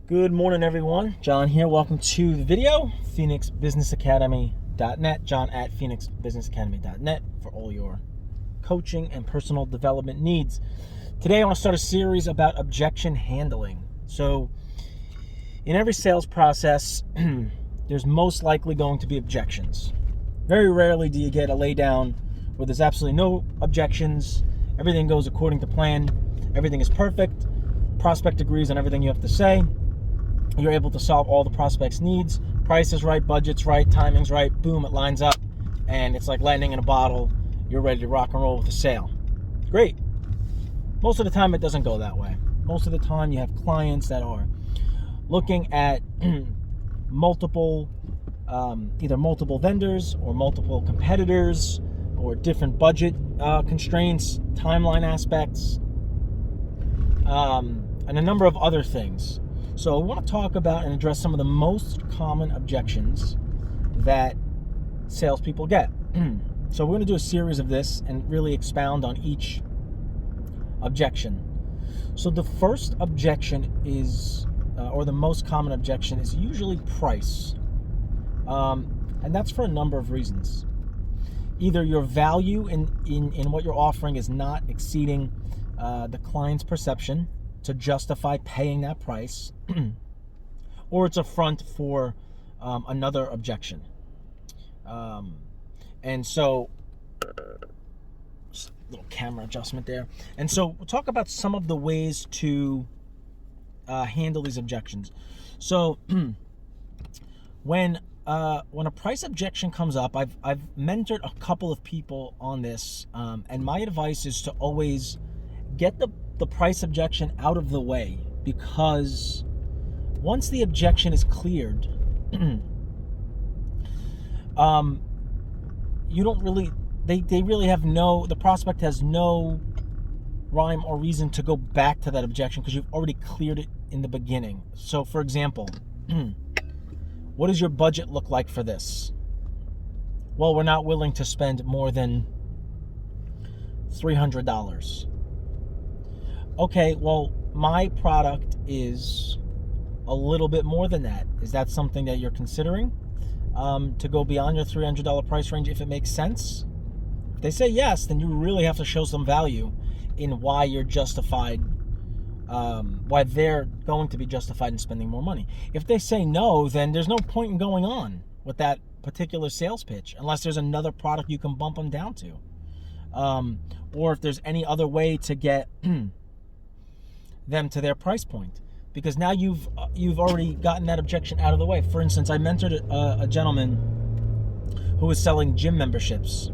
Good morning, everyone. John here. Welcome to the video. PhoenixBusinessAcademy.net. John at PhoenixBusinessAcademy.net for all your coaching and personal development needs. Today, I want to start a series about objection handling. So, in every sales process, there's most likely going to be objections. Very rarely do you get a laydown where there's absolutely no objections. Everything goes according to plan. Everything is perfect. Prospect agrees on everything you have to say. You're able to solve all the prospect's needs. Price is right, budget's right, timing's right. Boom, it lines up. And it's like lightning in a bottle. You're ready to rock and roll with a sale. Great. Most of the time, it doesn't go that way. Most of the time, you have clients that are looking at multiple, either multiple vendors or multiple competitors or different budget constraints, timeline aspects, and a number of other things. So I want to talk about and address some of the most common objections that salespeople get. So we're going to do a series of this and really expound on each objection. So the first objection is, or the most common objection is usually price. And that's for a number of reasons. Either your value in what you're offering is not exceeding the client's perception to justify paying that price, or it's a front for another objection. And so, just a little camera adjustment there. And so we'll talk about some of the ways to handle these objections. So when a price objection comes up, I've mentored a couple of people on this, and my advice is to always get the price objection out of the way, because once the objection is cleared, you don't really, they really have the prospect has no rhyme or reason to go back to that objection because you've already cleared it in the beginning. So for example, what does your budget look like for this? Well, we're not willing to spend more than $300. Okay, well, my product is a little bit more than that. Is that something that you're considering to go beyond your $300 price range if it makes sense? If they say yes, then you really have to show some value in why you're justified, why they're going to be justified in spending more money. If they say no, then there's no point in going on with that particular sales pitch unless there's another product you can bump them down to. Or if there's any other way to get them to their price point, because now you've already gotten that objection out of the way. For instance, I mentored a gentleman who was selling gym memberships,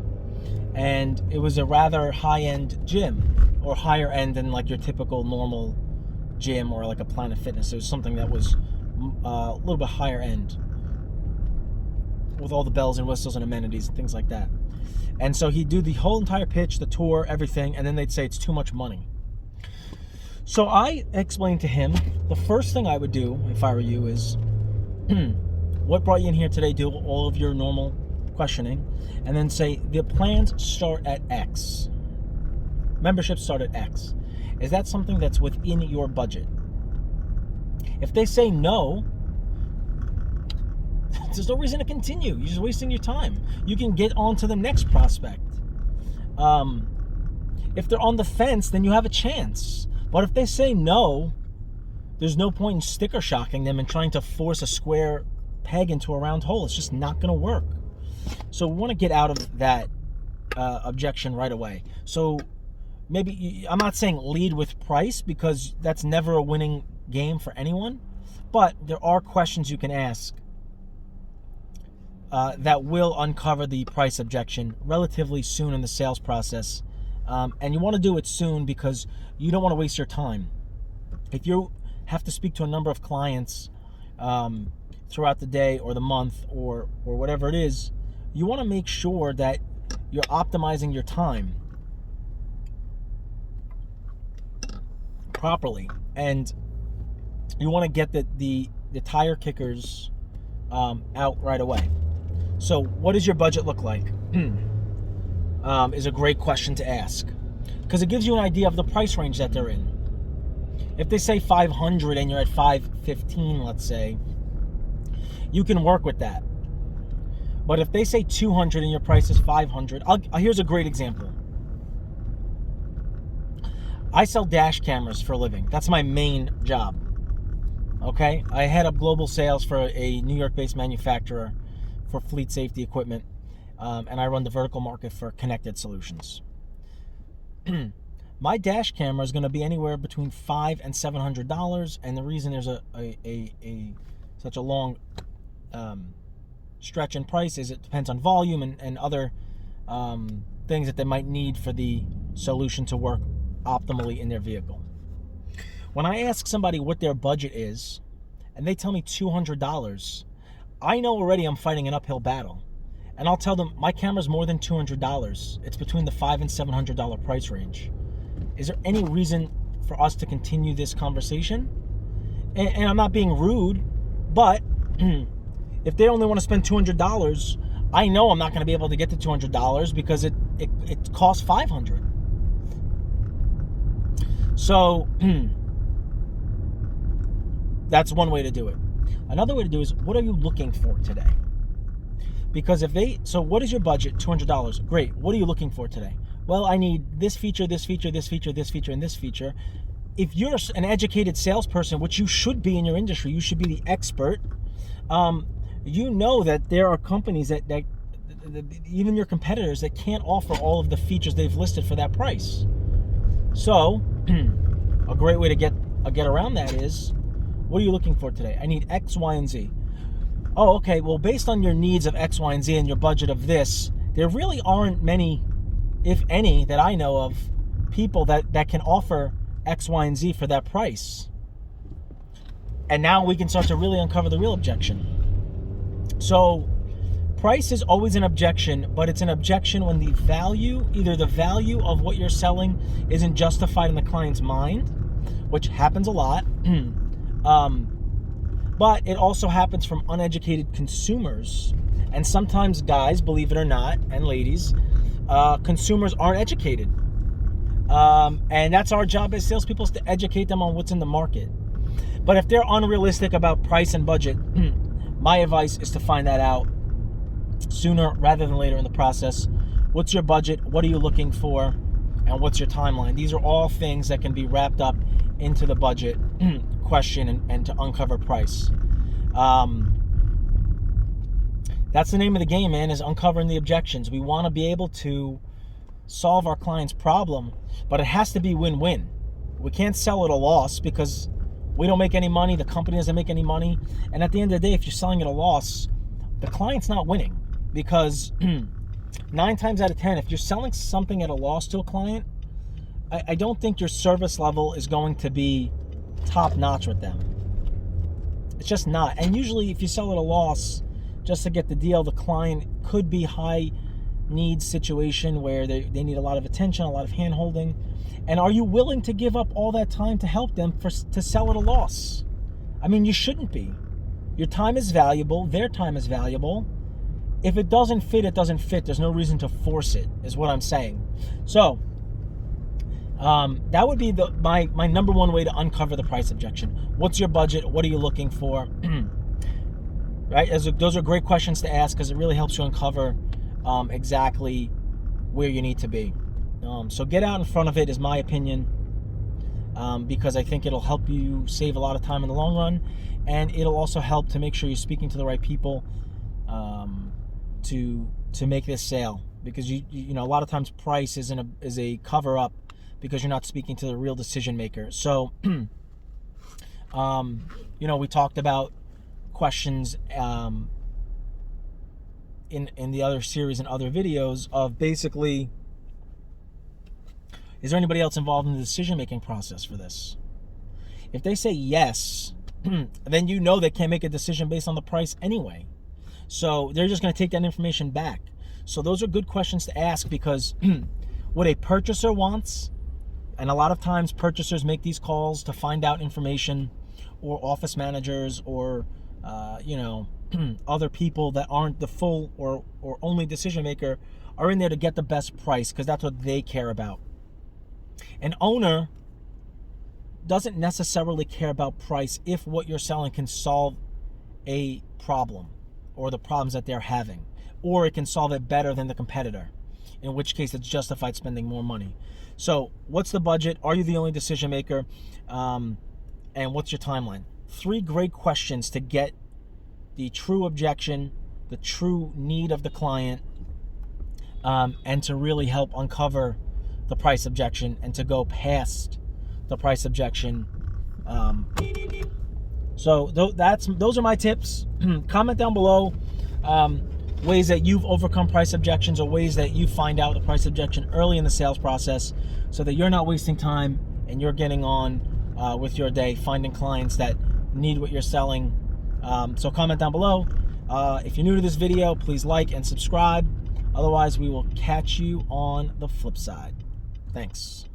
and it was a rather high-end gym, or higher end than like your typical normal gym or like a Planet Fitness. It was something that was a little bit higher end with all the bells and whistles and amenities and things like that. And so he'd do the whole entire pitch, the tour, everything, and then they'd say it's too much money. So I explained to him, the first thing I would do if I were you is, what brought you in here today? Do all of your normal questioning, and then say, the plans start at X. Memberships start at X. Is that something that's within your budget? If they say no, there's no reason to continue. You're just wasting your time. You can get on to the next prospect. If they're on the fence, then you have a chance. But if they say no, there's no point in sticker shocking them and trying to force a square peg into a round hole. It's just not going to work. So we want to get out of that objection right away. So maybe, I'm not saying lead with price, because that's never a winning game for anyone. But there are questions you can ask that will uncover the price objection relatively soon in the sales process. And you want to do it soon because you don't want to waste your time. If you have to speak to a number of clients throughout the day or the month or whatever it is, you want to make sure that you're optimizing your time properly. And you want to get the tire kickers out right away. So what does your budget look like? Is a great question to ask, because it gives you an idea of the price range that they're in. If they say 500 and you're at 515, let's say, you can work with that. But if they say 200 and your price is 500, here's a great example. I sell dash cameras for a living. That's my main job. Okay? I head up global sales for a New York-based manufacturer for fleet safety equipment, and I run the vertical market for connected solutions. My dash camera is going to be anywhere between $500 and $700, and the reason there's such a long stretch in price is it depends on volume and other things that they might need for the solution to work optimally in their vehicle. When I ask somebody what their budget is, and they tell me $200, I know already I'm fighting an uphill battle. And I'll tell them, my camera's more than $200. It's between the $500 and $700 price range. Is there any reason for us to continue this conversation? And I'm not being rude, but if they only want to spend $200, I know I'm not going to be able to get to $200 because it costs $500. So that's one way to do it. Another way to do is, what are you looking for today? Because so what is your budget? $200. Great. What are you looking for today? Well, I need this feature, this feature, this feature, this feature, and this feature. If you're an educated salesperson, which you should be in your industry, you should be the expert. You know that there are companies that even your competitors that can't offer all of the features they've listed for that price. So a great way to get around that is, what are you looking for today? I need X, Y, and Z. Oh, okay, well, based on your needs of X, Y, and Z and your budget of this, there really aren't many, if any, that I know of, people that can offer X, Y, and Z for that price. And now we can start to really uncover the real objection. So price is always an objection, but it's an objection when the value, either the value of what you're selling isn't justified in the client's mind, which happens a lot. But it also happens from uneducated consumers. And sometimes guys, believe it or not, and ladies, consumers aren't educated. And that's our job as salespeople, is to educate them on what's in the market. But if they're unrealistic about price and budget, my advice is to find that out sooner rather than later in the process. What's your budget? What are you looking for? And what's your timeline? These are all things that can be wrapped up into the budget question and to uncover price. That's the name of the game, man, is uncovering the objections. We want to be able to solve our client's problem, but it has to be win-win. We can't sell at a loss because we don't make any money, the company doesn't make any money, and at the end of the day, if you're selling at a loss, the client's not winning, because 9 times out of 10, if you're selling something at a loss to a client, I don't think your service level is going to be top notch with them. It's just not. And usually if you sell at a loss just to get the deal, the client could be high needs situation where they need a lot of attention, a lot of hand holding. And are you willing to give up all that time to help them to sell at a loss? I mean, you shouldn't be. Your time is valuable. Their time is valuable. If it doesn't fit, it doesn't fit. There's no reason to force it, is what I'm saying. So that would be my number one way to uncover the price objection. What's your budget? What are you looking for? Right? Those are great questions to ask because it really helps you uncover exactly where you need to be. So get out in front of it, is my opinion, because I think it'll help you save a lot of time in the long run, and it'll also help to make sure you're speaking to the right people to make this sale. Because you know, a lot of times price is a cover up because you're not speaking to the real decision maker. So you know, we talked about questions in the other series and other videos of basically, is there anybody else involved in the decision-making process for this? If they say yes, then you know they can't make a decision based on the price anyway. So they're just going to take that information back. So those are good questions to ask, because what a purchaser wants, and a lot of times purchasers make these calls to find out information, or office managers, or you know, other people that aren't the full or only decision maker are in there to get the best price, because that's what they care about. An owner doesn't necessarily care about price if what you're selling can solve a problem or the problems that they're having, or it can solve it better than the competitor, in which case it's justified spending more money. So what's the budget? Are you the only decision maker? And what's your timeline? 3 great questions to get the true objection, the true need of the client, and to really help uncover the price objection and to go past the price objection. So those are my tips. Comment down below ways that you've overcome price objections, or ways that you find out the price objection early in the sales process, so that you're not wasting time and you're getting on with your day, finding clients that need what you're selling. So comment down below. If you're new to this video, please like and subscribe. Otherwise, we will catch you on the flip side. Thanks.